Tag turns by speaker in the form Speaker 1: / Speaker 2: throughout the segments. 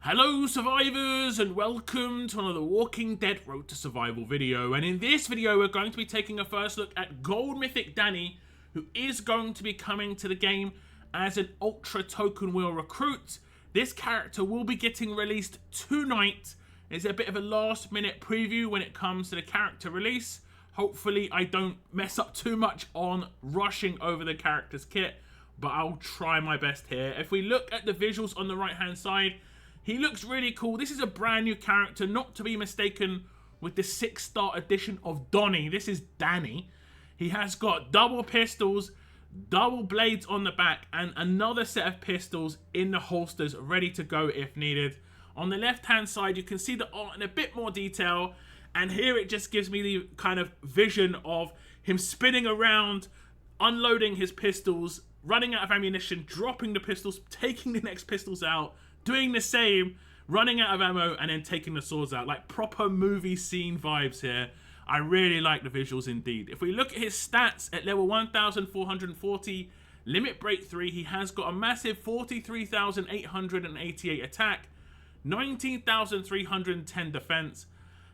Speaker 1: Hello survivors and welcome to another Walking Dead Road to Survival video, and in this video we're going to be taking a first look at Gold Mythic Danny, who is going to be coming to the game as an Ultra Token Wheel recruit. This character will be getting released tonight. It's a bit of a last minute preview when it comes to the character release. Hopefully I don't mess up too much on rushing over the character's kit, but I'll try my best here. If we look at the visuals on the right hand side, he looks really cool. This is a brand new character, not to be mistaken with the 6-star edition of Donnie. This is Danny. He has got double pistols, double blades on the back, and another set of pistols in the holsters ready to go if needed. On the left-hand side, you can see the art in a bit more detail, and here it just gives me the kind of vision of him spinning around, unloading his pistols, running out of ammunition, dropping the pistols, taking the next pistols out, doing the same, running out of ammo, and then taking the swords out. Like proper movie scene vibes here. I really like the visuals indeed. If we look at his stats at level 1440, limit break 3, he has got a massive 43,888 attack, 19,310 defense,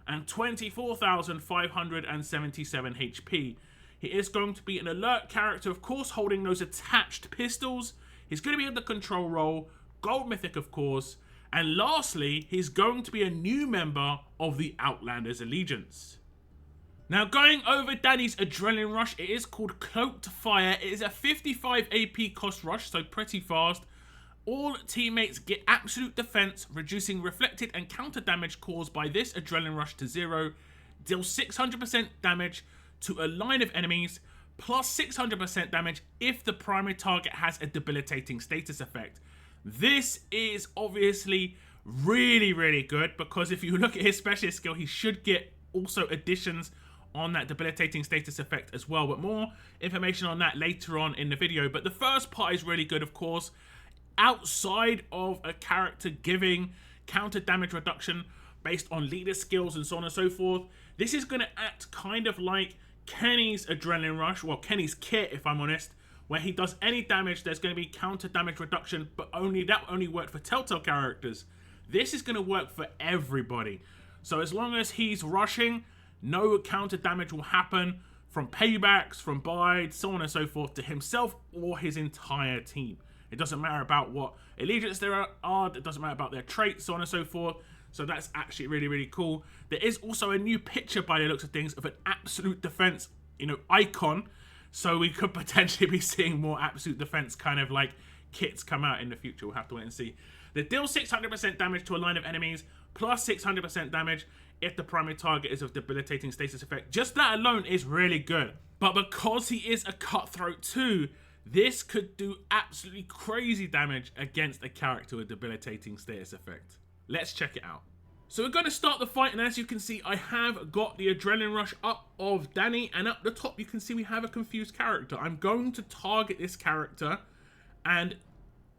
Speaker 1: and 24,577 HP. He is going to be an alert character, of course, holding those attached pistols. He's going to be in the control role, Gold Mythic, of course, and lastly, he's going to be a new member of the Outlanders Allegiance. Now, going over Danny's Adrenaline Rush, it is called Cloaked Fire. It is a 55 AP cost rush, so pretty fast. All teammates get absolute defense, reducing reflected and counter damage caused by this Adrenaline Rush to 0. Deal 600% damage to a line of enemies, plus 600% damage if the primary target has a debilitating status effect. This is obviously really good, because if you look at his specialist skill, he should get also additions on that debilitating status effect as well, but more information on that later on in the video. But the first part is really good, of course. Outside of a character giving counter damage reduction based on leader skills and so on and so forth, this is going to act kind of like Kenny's Adrenaline Rush, well, Kenny's kit, if I'm honest, where he does any damage, there's going to be counter damage reduction, but that only worked for Telltale characters. This is going to work for everybody. So as long as he's rushing, no counter damage will happen from paybacks, from bides, so on and so forth, to himself or his entire team. It doesn't matter about what allegiance there are, it doesn't matter about their traits, so on and so forth. So that's actually really cool. There is also a new picture, by the looks of things, of an absolute defense, icon. So we could potentially be seeing more absolute defense kind of like kits come out in the future. We'll have to wait and see. They deal 600% damage to a line of enemies, plus 600% damage if the primary target is of debilitating status effect. Just that alone is really good. But because he is a cutthroat too, this could do absolutely crazy damage against a character with debilitating status effect. Let's check it out. So we're going to start the fight, and as you can see, I have got the Adrenaline Rush up of Danny, and up the top you can see we have a confused character. I'm going to target this character, and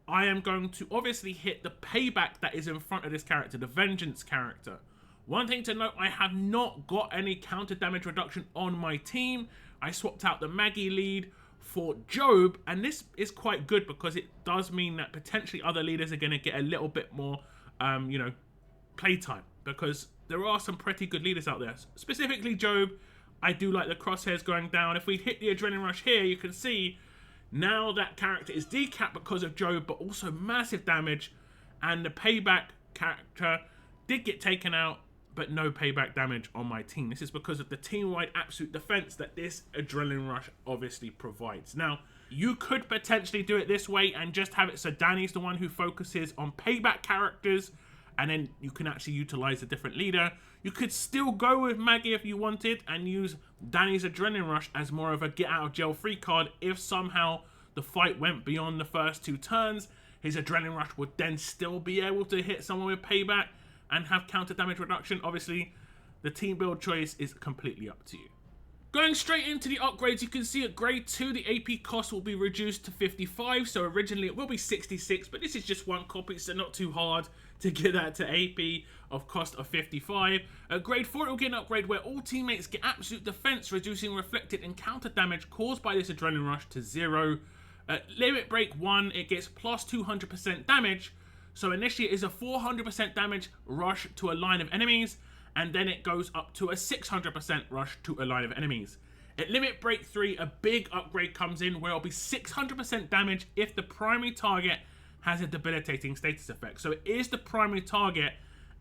Speaker 1: I am going to obviously hit the payback that is in front of this character, the Vengeance character. One thing to note, I have not got any counter damage reduction on my team. I swapped out the Maggie lead for Job, and this is quite good because it does mean that potentially other leaders are going to get a little bit more, playtime, because there are some pretty good leaders out there. Specifically Job, I do like the crosshairs going down. If we hit the Adrenaline Rush here, you can see now that character is decapped because of Job, but also massive damage, and the payback character did get taken out, but no payback damage on my team. This is because of the team-wide absolute defense that this Adrenaline Rush obviously provides. Now, you could potentially do it this way and just have it so Danny's the one who focuses on payback characters, and then you can actually utilize a different leader. You could still go with Maggie if you wanted and use Danny's Adrenaline Rush as more of a get out of jail free card. If somehow the fight went beyond the first 2 turns, his Adrenaline Rush would then still be able to hit someone with payback and have counter damage reduction. Obviously, the team build choice is completely up to you. Going straight into the upgrades, you can see at grade 2, the AP cost will be reduced to 55. So originally it will be 66, but this is just one copy, so not too hard to get that to AP of cost of 55. At grade 4, it will get an upgrade where all teammates get absolute defense, reducing reflected and counter damage caused by this Adrenaline Rush to 0. At limit break 1, it gets plus 200% damage So initially it is a 400% damage rush to a line of enemies, and then it goes up to a 600% rush to a line of enemies. At Limit Break 3, a big upgrade comes in where it'll be 600% damage if the primary target has a debilitating status effect. So it is the primary target,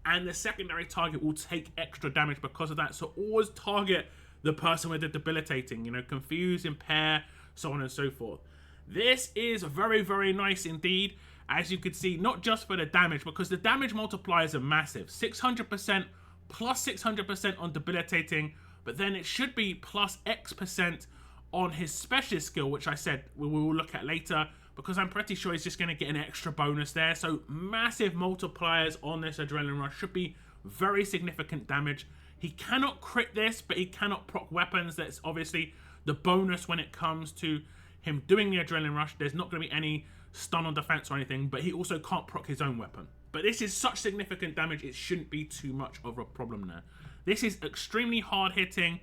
Speaker 1: and the secondary target will take extra damage because of that. So always target the person with the debilitating, you know, confuse, impair, so on and so forth. This is very, very nice indeed, as you can see, not just for the damage, because the damage multipliers are massive. 600% plus 600% on debilitating, but then it should be plus X% on his specialist skill, which I said we will look at later, because I'm pretty sure he's just going to get an extra bonus there. So massive multipliers on this Adrenaline Rush, should be very significant damage. He cannot crit this, but he cannot proc weapons. That's obviously the bonus when it comes to him doing the Adrenaline Rush. There's not going to be any stun on defense or anything, but he also can't proc his own weapon. But this is such significant damage, it shouldn't be too much of a problem there. This is extremely hard hitting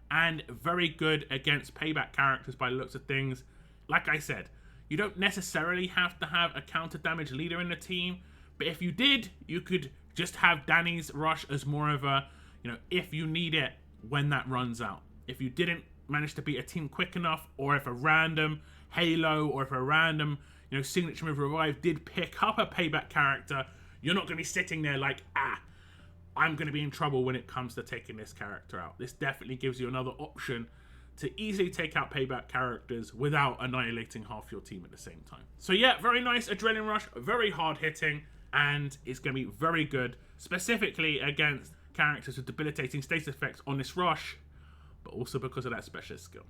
Speaker 1: and very good against payback characters by the looks of things. Like I said, you don't necessarily have to have a counter damage leader in the team, but if you did, you could just have Danny's rush as more of a, you know, if you need it when that runs out. If you didn't manage to beat a team quick enough, or if a random Halo or if a random, you know, signature move revive did pick up a payback character, you're not going to be sitting there like, I'm going to be in trouble when it comes to taking this character out. This definitely gives you another option to easily take out payback characters without annihilating half your team at the same time. So yeah, very nice Adrenaline Rush, very hard hitting, and it's going to be very good, specifically against characters with debilitating status effects on this rush, but also because of that specialist skill.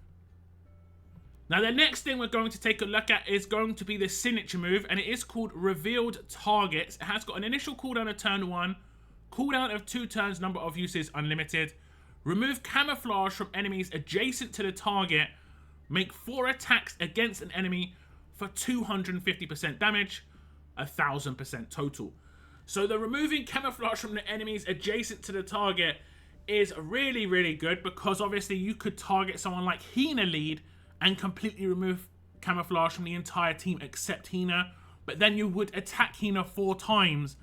Speaker 1: Now the next thing we're going to take a look at is going to be the signature move, and it is called Revealed Targets. It has got an initial cooldown of turn 1, cooldown of 2 turns, number of uses unlimited. Remove camouflage from enemies adjacent to the target. Make 4 attacks against an enemy for 250% damage, 1000% total. So the removing camouflage from the enemies adjacent to the target is really, really good, because obviously you could target someone like Hina lead and completely remove camouflage from the entire team except Hina, but then you would attack Hina 4 times,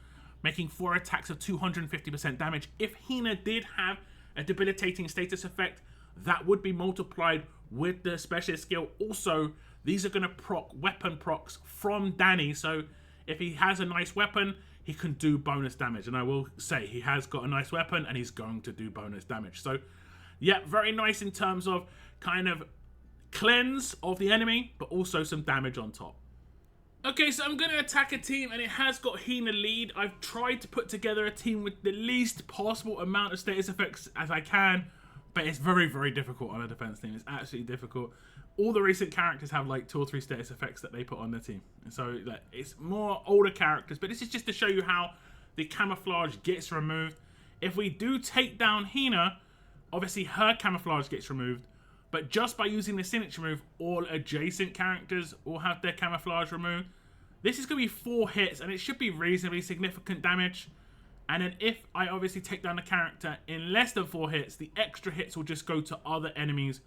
Speaker 1: making 4 attacks of 250% damage. If Hina did have a debilitating status effect, that would be multiplied with the specialist skill. Also, these are going to proc weapon procs from Danny, so if he has a nice weapon, he can do bonus damage. And I will say, he has got a nice weapon and he's going to do bonus damage. So yeah, very nice in terms of kind of cleanse of the enemy, but also some damage on top. Okay, so I'm going to attack a team, and it has got Hina lead. I've tried to put together a team with the least possible amount of status effects as I can, but it's very, very difficult on a defense team. It's absolutely difficult. All the recent characters have like 2 or 3 status effects that they put on their team. And so like, it's more older characters, but this is just to show you how the camouflage gets removed. If we do take down Hina, obviously her camouflage gets removed, but just by using the signature move, all adjacent characters will have their camouflage removed. This is going to be 4 hits, and it should be reasonably significant damage. And then if I obviously take down the character in less than 4 hits, the extra hits will just go to other enemies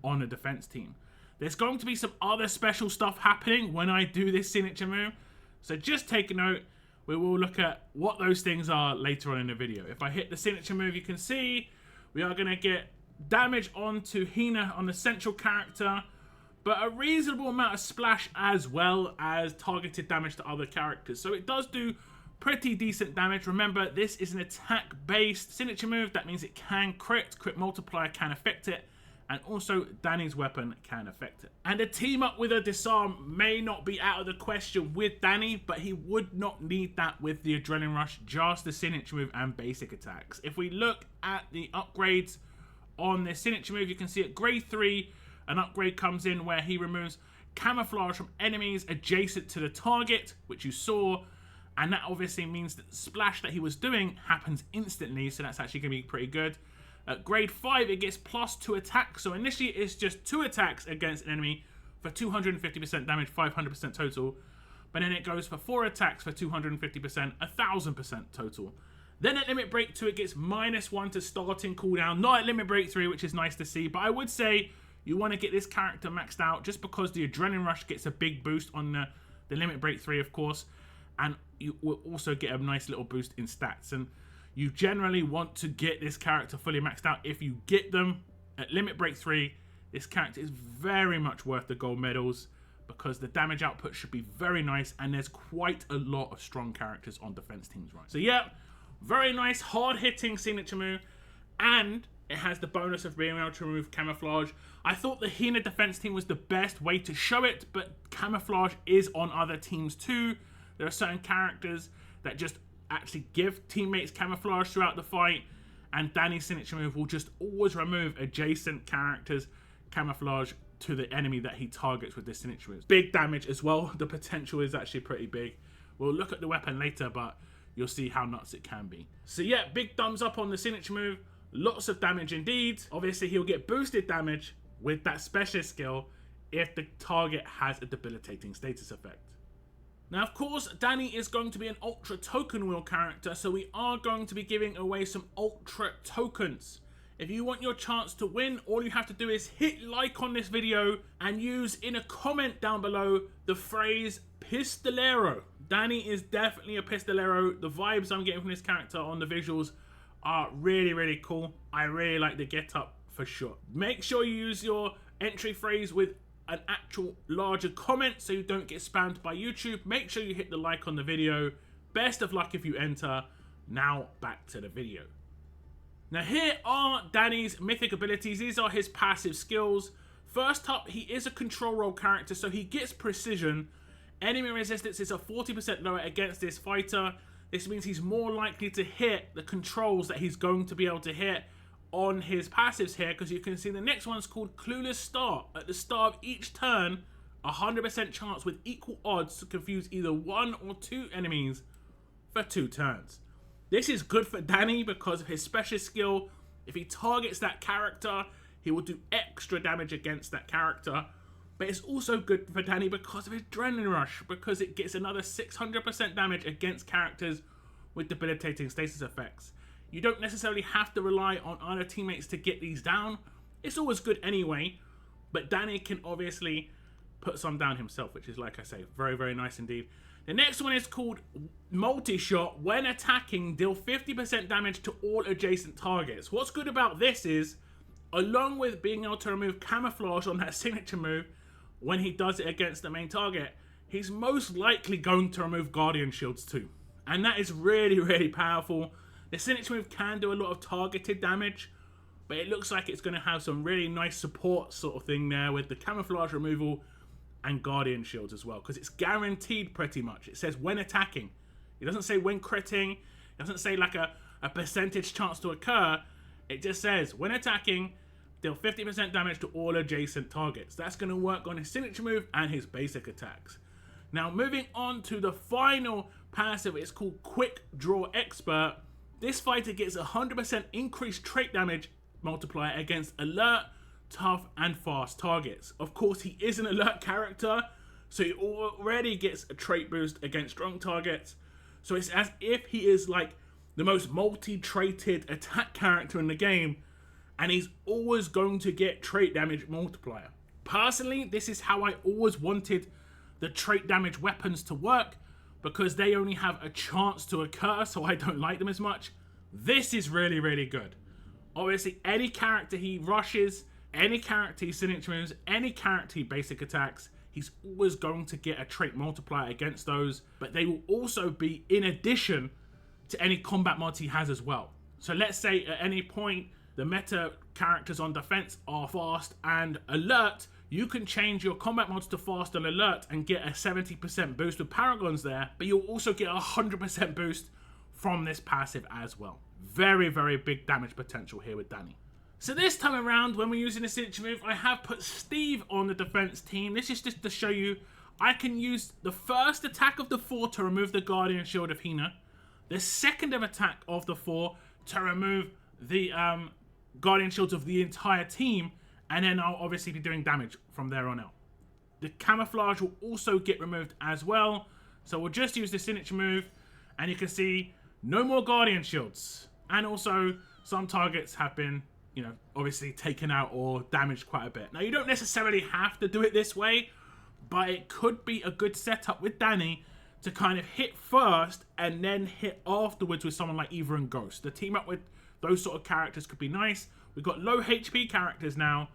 Speaker 1: on the defense team. There's going to be some other special stuff happening when I do this signature move, so just take a note. We will look at what those things are later on in the video. If I hit the signature move, you can see we are going to get damage onto Hina on the central character, but a reasonable amount of splash as well as targeted damage to other characters. So it does do pretty decent damage. Remember, this is an attack-based signature move. That means it can crit. Crit multiplier can affect it. And also, Danny's weapon can affect it. And a team up with a disarm may not be out of the question with Danny, but he would not need that with the Adrenaline Rush, just the signature move and basic attacks. If we look at the upgrades on this signature move, you can see at grade 3, an upgrade comes in where he removes camouflage from enemies adjacent to the target, which you saw. And that obviously means that the splash that he was doing happens instantly, so that's actually going to be pretty good. At grade 5, it gets +2 attacks. So initially, it's just 2 attacks against an enemy for 250% damage, 500% total. But then it goes for 4 attacks for 250%, 1000% total. Then at Limit Break 2, it gets -1 to starting cooldown. Not at Limit Break 3, which is nice to see. But I would say you want to get this character maxed out just because the Adrenaline Rush gets a big boost on the Limit Break 3, of course. and you will also get a nice little boost in stats. And you generally want to get this character fully maxed out. If you get them at Limit Break 3, this character is very much worth the gold medals, because the damage output should be very nice, and there's quite a lot of strong characters on defense teams, right? So yeah, very nice, hard-hitting signature move, and it has the bonus of being able to remove camouflage. I thought the Hina defense team was the best way to show it, but camouflage is on other teams too. There are certain characters that just actually give teammates camouflage throughout the fight, and Danny's signature move will just always remove adjacent characters' camouflage to the enemy that he targets with this signature move. Big damage as well. The potential is actually pretty big. We'll look at the weapon later, but you'll see how nuts it can be. So yeah, big thumbs up on the signature move. Lots of damage indeed. Obviously, he'll get boosted damage with that specialist skill if the target has a debilitating status effect. Now, of course, Danny is going to be an Ultra Token Wheel character, so we are going to be giving away some Ultra Tokens. If you want your chance to win, all you have to do is hit like on this video and use in a comment down below the phrase Pistolero. Danny is definitely a Pistolero. The vibes I'm getting from this character on the visuals are really, really cool. I really like the getup for sure. Make sure you use your entry phrase with an actual larger comment so you don't get spammed by YouTube. Make sure you hit the like on the video. Best of luck if you enter. Now back to the video. Now here are Danny's mythic abilities. These are his passive skills. First up, he is a control role character, so he gets precision. Enemy resistance is a 40% lower against this fighter. This means he's more likely to hit the controls that he's going to be able to hit on his passives here, because you can see the next one's called Clueless Start. At the start of each turn, 100% chance with equal odds to confuse either 1 or 2 enemies for 2 turns. This is good for Danny because of his special skill. If he targets that character, he will do extra damage against that character. But it's also good for Danny because of his Adrenaline Rush, because it gets another 600% damage against characters with debilitating status effects. You don't necessarily have to rely on other teammates to get these down. It's always good anyway, but Danny can obviously put some down himself, which is, like I say, very, very nice indeed. The next one is called Multi-Shot. When attacking, deal 50% damage to all adjacent targets. What's good about this is, along with being able to remove camouflage on that signature move, when he does it against the main target, he's most likely going to remove Guardian Shields too. And that is really, really powerful. The signature move can do a lot of targeted damage, but it looks like it's going to have some really nice support sort of thing there with the camouflage removal and Guardian Shields as well, because it's guaranteed pretty much. It says when attacking. It doesn't say when critting. It doesn't say like a percentage chance to occur. It just says when attacking, deal 50% damage to all adjacent targets. That's going to work on his signature move and his basic attacks. Now moving on to the final passive, it's called Quick Draw Expert. This fighter gets 100% increased trait damage multiplier against alert, tough and fast targets. Of course, he is an alert character, so he already gets a trait boost against strong targets. So it's as if he is like the most multi-traited attack character in the game, and he's always going to get trait damage multiplier. Personally, this is how I always wanted the trait damage weapons to work, because they only have a chance to occur, so I don't like them as much. This is really, really good. Obviously, any character he rushes, any character he signature moves, any character he basic attacks, he's always going to get a trait multiplier against those, but they will also be in addition to any combat mods he has as well. So let's say at any point the meta characters on defense are fast and alert, you can change your combat mods to fast and alert and get a 70% boost with paragons there, but you'll also get a 100% boost from this passive as well. Very, very big damage potential here with Danny. So this time around, when we're using a signature move, I have put Steve on the defense team. This is just to show you I can use the first attack of the 4 to remove the Guardian Shield of Hina, the second attack of the 4 to remove the Guardian Shields of the entire team, and then I'll obviously be doing damage from there on out. The camouflage will also get removed as well, so we'll just use the signature move, and you can see no more Guardian Shields. And also, some targets have been, you know, obviously taken out or damaged quite a bit. Now, you don't necessarily have to do it this way, but it could be a good setup with Danny to kind of hit first and then hit afterwards with someone like Eva and Ghost. The team up with those sort of characters could be nice. We've got low HP characters now,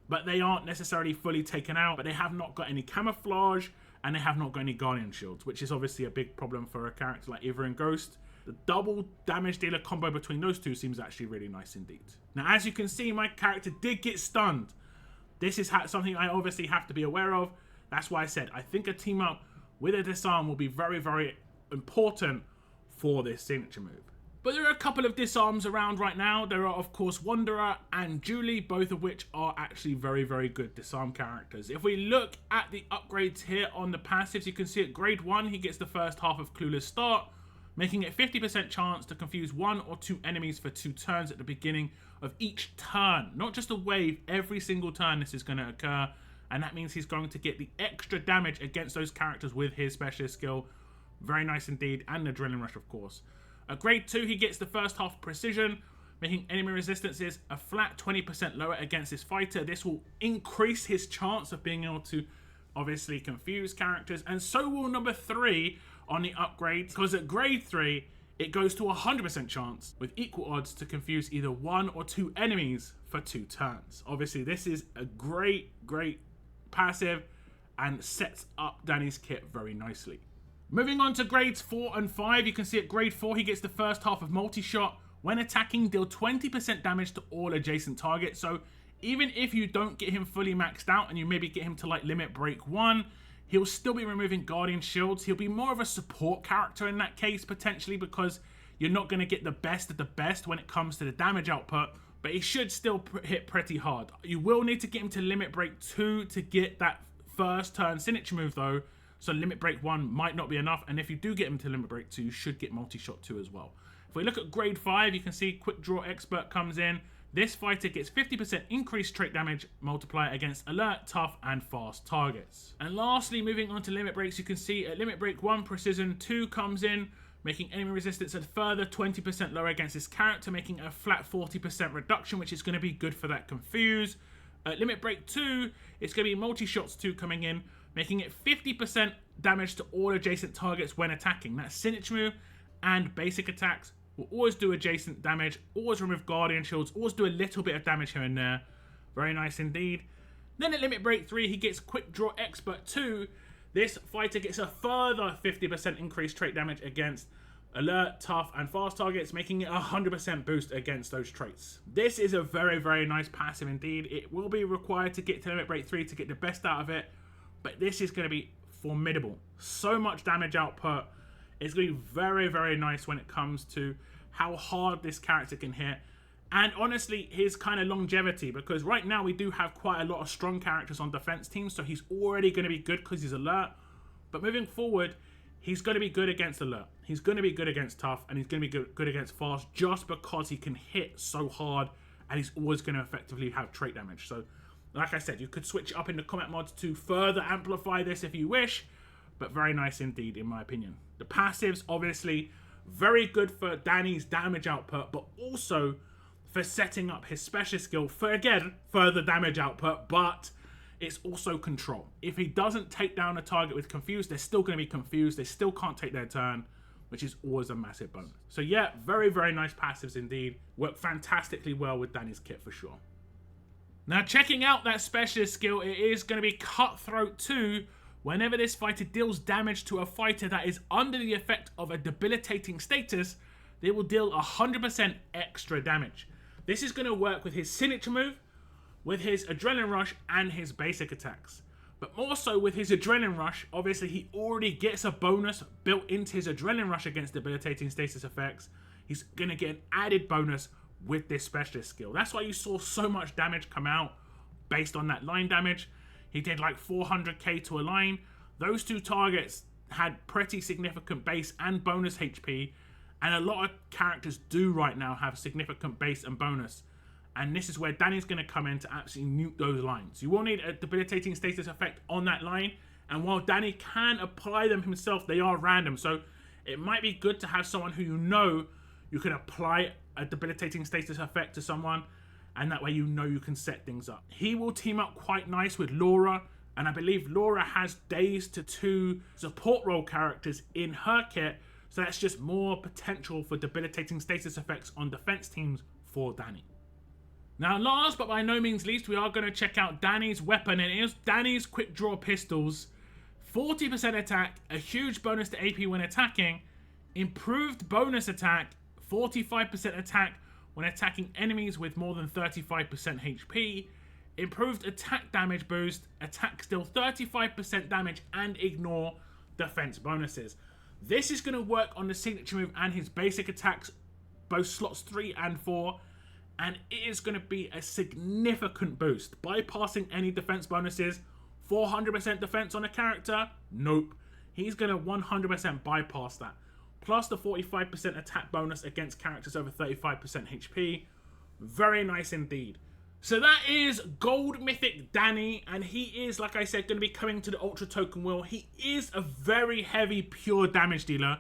Speaker 1: but they aren't necessarily fully taken out, but they have not got any camouflage and they have not got any Guardian shields, which is obviously a big problem for a character like Eva and Ghost. The double damage dealer combo between those two seems actually really nice indeed. Now, as you can see, my character did get stunned. This is something I obviously have to be aware of. That's why I said I think a team up with a disarm will be very, very important for this signature move. But there are a couple of disarms around right now. There are, of course, Wanderer and Julie, both of which are actually very, very good disarm characters. If we look at the upgrades here on the passives, you can see at grade 1, he gets the first half of Clueless Start, making it 50% chance to confuse 1 or 2 enemies for 2 turns at the beginning of each turn. Not just a wave, every single turn this is going to occur. And that means he's going to get the extra damage against those characters with his specialist skill. Very nice indeed. And Adrenaline Rush, of course. At grade 2, he gets the first half Precision, making enemy resistances a flat 20% lower against this fighter. This will increase his chance of being able to obviously confuse characters. And so will number 3 on the upgrade, because at grade 3, it goes to 100% chance with equal odds to confuse either 1 or 2 enemies for 2 turns. Obviously, this is a great passive and sets up Danny's kit very nicely. Moving on to grades 4 and 5, you can see at grade 4 he gets the first half of multi-shot. When attacking, deal 20% damage to all adjacent targets. So even if you don't get him fully maxed out and you maybe get him to like limit break 1, he'll still be removing Guardian shields. He'll be more of a support character in that case potentially, because you're not going to get the best of the best when it comes to the damage output, but he should still hit pretty hard. You will need to get him to limit break 2 to get that first turn signature move though. So limit break 1 might not be enough, and if you do get him to limit break 2, you should get multi-shot 2 as well. If we look at grade 5, you can see Quick Draw Expert comes in. This fighter gets 50% increased trait damage multiplier against alert, tough, and fast targets. And lastly, moving on to limit breaks, you can see at limit break 1, Precision 2 comes in, making enemy resistance a further 20% lower against this character, making a flat 40% reduction, which is going to be good for that confuse. At limit break 2, it's going to be multi-shots 2 coming in, making it 50% damage to all adjacent targets when attacking. That's signature move and basic attacks will always do adjacent damage, always remove Guardian shields, always do a little bit of damage here and there. Very nice indeed. Then at limit break 3, he gets Quick Draw Expert 2. This fighter gets a further 50% increased trait damage against alert, tough, and fast targets, making it a 100% boost against those traits. This is a very, very nice passive indeed. It will be required to get to limit break 3 to get the best out of it, but this is going to be formidable. So much damage output. It's going to be very, very nice when it comes to how hard this character can hit. And honestly, his kind of longevity, because right now we do have quite a lot of strong characters on defense teams, so he's already going to be good because he's alert. But moving forward, he's going to be good against alert. He's going to be good against tough, and he's going to be good against fast, just because he can hit so hard, and he's always going to effectively have trait damage. So like I said, you could switch up in the combat mods to further amplify this if you wish, but very nice indeed in my opinion. The passives, obviously, very good for Danny's damage output, but also for setting up his special skill for, again, further damage output, but it's also control. If he doesn't take down a target with confused, they're still going to be confused. They still can't take their turn, which is always a massive bonus. So yeah, very, very nice passives indeed. Work fantastically well with Danny's kit for sure. Now, checking out that specialist skill, it is going to be Cutthroat 2. Whenever this fighter deals damage to a fighter that is under the effect of a debilitating status, they will deal 100% extra damage. This is going to work with his signature move, with his Adrenaline Rush, and his basic attacks. But more so with his Adrenaline Rush, obviously he already gets a bonus built into his Adrenaline Rush against debilitating status effects. He's going to get an added bonus with this specialist skill. That's why you saw so much damage come out based on that line damage. He did like 400k to a line. Those two targets had pretty significant base and bonus HP, and a lot of characters do right now have significant base and bonus. And this is where Danny's going to come in to absolutely nuke those lines. You will need a debilitating status effect on that line, and while Danny can apply them himself, they are random. So it might be good to have someone who you can apply a debilitating status effect to someone, and that way you can set things up. He will team up quite nice with Laura And I believe Laura has dazed to 2 support role characters in her kit, so that's just more potential for debilitating status effects on defense teams for Danny. Now last but by no means least, we are going to check out Danny's weapon, and it is Danny's quick draw pistols. 40% attack, a huge bonus to AP when attacking, improved bonus attack, 45% attack when attacking enemies with more than 35% HP, improved attack damage boost, attack still 35% damage and ignore defense bonuses. This is going to work on the signature move and his basic attacks, both slots 3 and 4, and it is going to be a significant boost. Bypassing any defense bonuses, 400% defense on a character? Nope. He's going to 100% bypass that. Plus the 45% attack bonus against characters over 35% HP. Very nice indeed. So that is Gold Mythic Danny, and he is, like I said, going to be coming to the Ultra Token wheel. He is a very heavy pure damage dealer,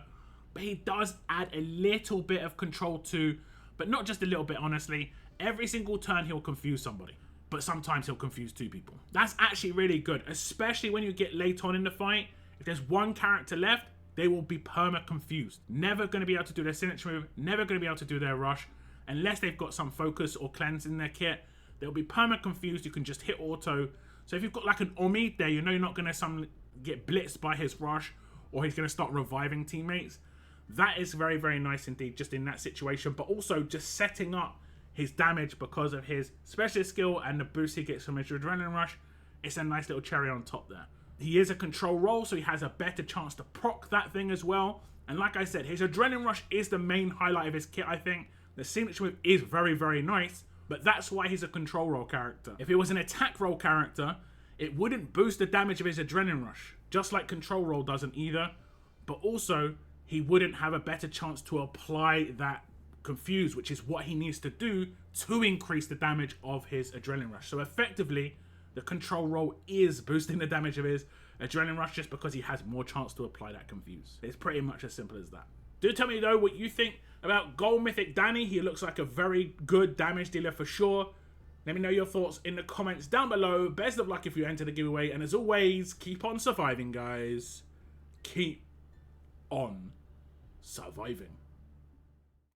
Speaker 1: but he does add a little bit of control too, but not just a little bit, honestly. Every single turn he'll confuse somebody, but sometimes he'll confuse 2 people. That's actually really good, especially when you get late on in the fight. If there's 1 character left, they will be perma-confused. Never going to be able to do their signature move, never going to be able to do their rush, unless they've got some focus or cleanse in their kit. They'll be perma-confused, you can just hit auto. So if you've got like an Omid there, you know you're not going to get blitzed by his rush, or he's going to start reviving teammates. That is very, very nice indeed, just in that situation. But also just setting up his damage because of his specialist skill and the boost he gets from his adrenaline rush. It's a nice little cherry on top there. He is a control role, so he has a better chance to proc that thing as well. And like I said, his adrenaline rush is the main highlight of his kit, I think. The signature move is very, very nice. But that's why he's a control role character. If it was an attack role character, it wouldn't boost the damage of his adrenaline rush, just like control role doesn't either. But also, he wouldn't have a better chance to apply that confuse, which is what he needs to do to increase the damage of his adrenaline rush. So effectively, the control role is boosting the damage of his adrenaline rush just because he has more chance to apply that confuse. It's pretty much as simple as that. Do tell me though what you think about Gold Mythic Danny. He looks like a very good damage dealer for sure. Let me know your thoughts in the comments down below. Best of luck if you enter the giveaway. And as always, keep on surviving, guys. Keep on surviving.